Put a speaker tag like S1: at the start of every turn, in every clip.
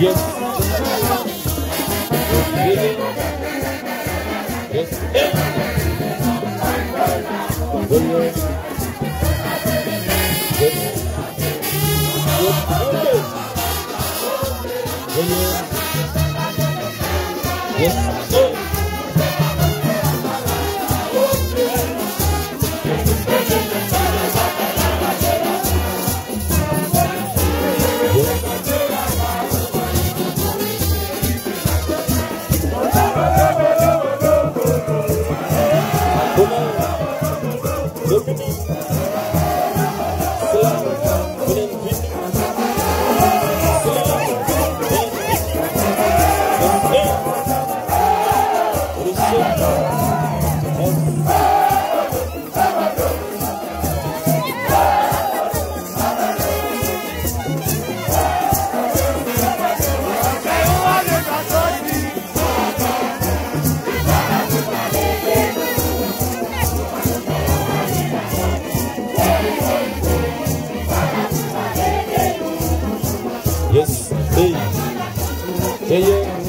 S1: Yes. Yes. Yes.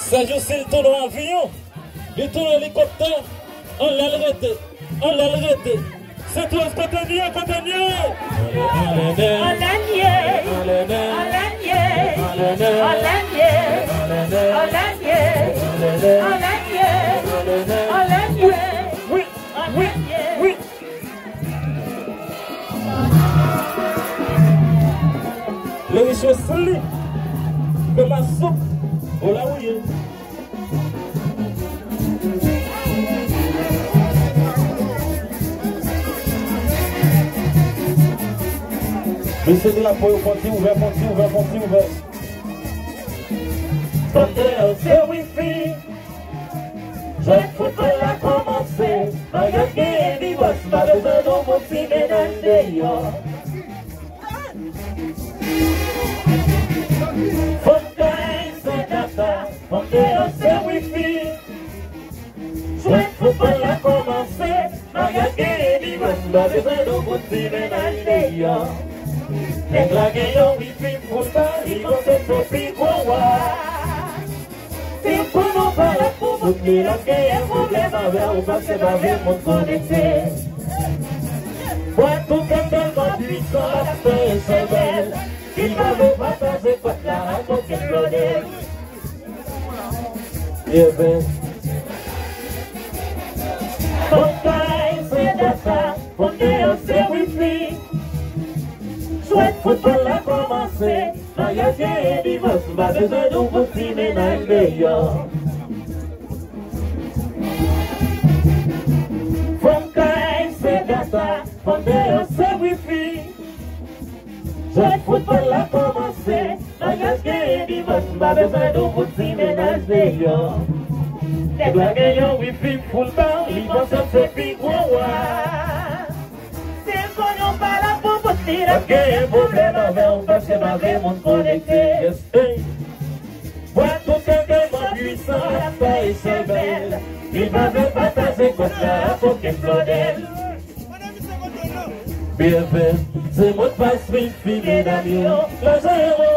S2: Ça joue le tour de l'avion, le tour de l'hélicoptère, on l'a arrêté, c'est toi, continue. Oui. Le monsieur Soli, de la soupe, au la ouille. Laissez de la peau, fonti ouvert, fonti ouvert, fonti ouvert. Fondé, c'est wifi. Je faut pas la commencer. Regardez, dis moi, c'est pas besoin de mon petit ménage d'ailleurs. Fondé, c'est data. Fondé, c'est wifi. Je faut pas la commencer. Regardez, dis moi, c'est pas besoin de mon petit ménage d'ailleurs. Et la gueule, wifi, faut pas, il faut se faire quoi. C'est pour nous parler pour vous dire la gueule, problème avec vous, parce que vous avez mon connecté. Moi, tout est tellement puissant, la paix est belle. Il va vous partager quoi là, pour qu'il connaisse. Yeah, ben. Mon taille, c'est data, mon déo, c'est wifi. Chouette football a commencé, mariage et divorce, pas besoin d'un petit ménage d'ailleurs. Fontaine, c'est data, Fondéo, c'est wifi. Chouette football a commencé, mariage et divorce, pas besoin d'un petit ménage d'ailleurs. Les blagues et wifi, full bar, ils vont se faire gros. C'est qu'on n'a pas la peau pour tirer. Ok, un problème avec on parce que ma vie monde connecté. Yes, hey. Voilà tout est tellement puissant, la paix est belle. Il va me partager quoi ça pour qu'il explode. BFM, c'est mon passe wifi, mesdames. La zéro,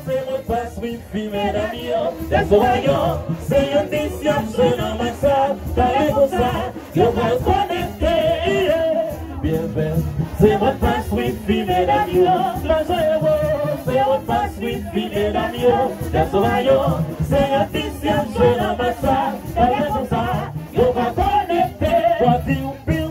S2: c'est mon passe wifi, mesdames. La soignant, c'est une mission, je n'en mets ça. T'as pour ça, je vais connecter. BFM, c'est mon passe wifi, mesdames. La zéro, c'est mon passe wifi, mesdames. La soignant, c'est une mission, je n'en mets ça. T'as pour ça, je vais connecter. Voici ou pile.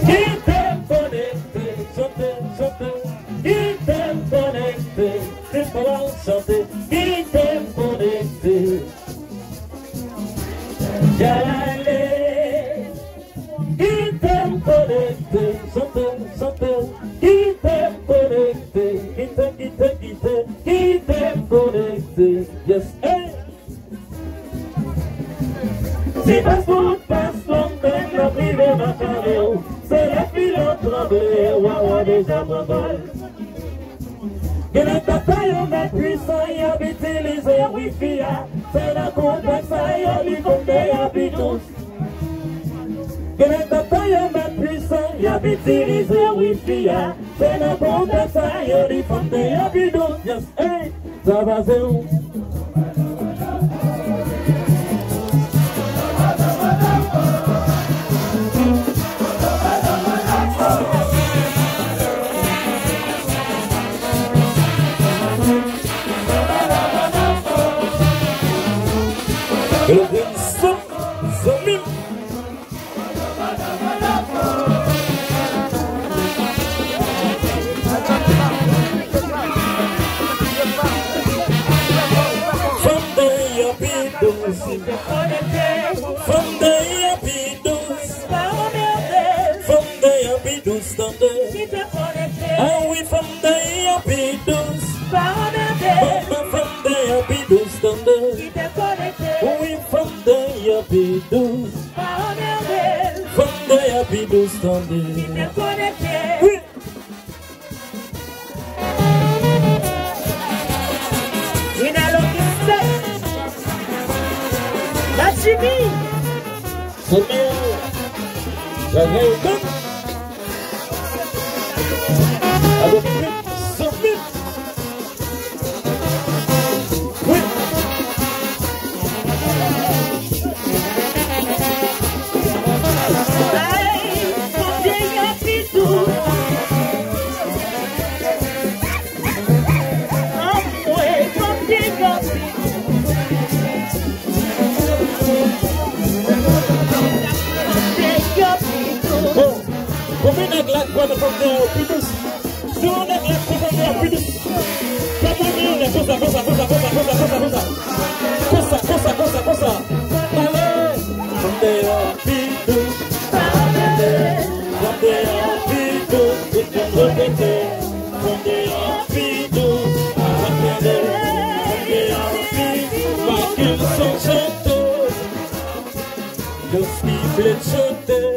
S2: Qui t'aime connecté, chanter, chanter. Qui t'aime connecté, c'est pour chanter. Qui t'aime connecté, y'allez. Qui t'aime connecté, chanter, chanter. Qui t'aime connecté, qui t'aime connecté. Yes, hey. Si passe-tout, passe-tout, même la privée va parler. C'est la fille en tremblée, waouh, déjà m'envole. Et les tatas, on est puissant, y a utilisé Wi-Fi, c'est la complexe, y a du compte, y a bidous. Et les tatas, on est puissant, y a utilisé Wi-Fi, c'est la complexe, y a du compte, y a bidous. Yes, hey, ça va, c'est où? Le son, Zomim. Fondé à bidous, fondé à bidous, fondé à bidous, tendez. Ah oui, fondé à bidous, fondé à bidous, tendez. Oui, fondé à bidous, fondé à bidous, tendez. Oui.
S1: La chimie.
S2: C'est mieux. J'avais eu deux. Avec lui, c'est mieux. Oui. Combien de glaces pour le fondé au plus douce? Si on a glace pour le fondé au plus douce. Cosa. Allez, fondé au plus douce. Fondé au plus douce. répéter, fondé en vidéo, fondé en vidéo, ma qu'ils sont chantés, de ce qui plaît chanter.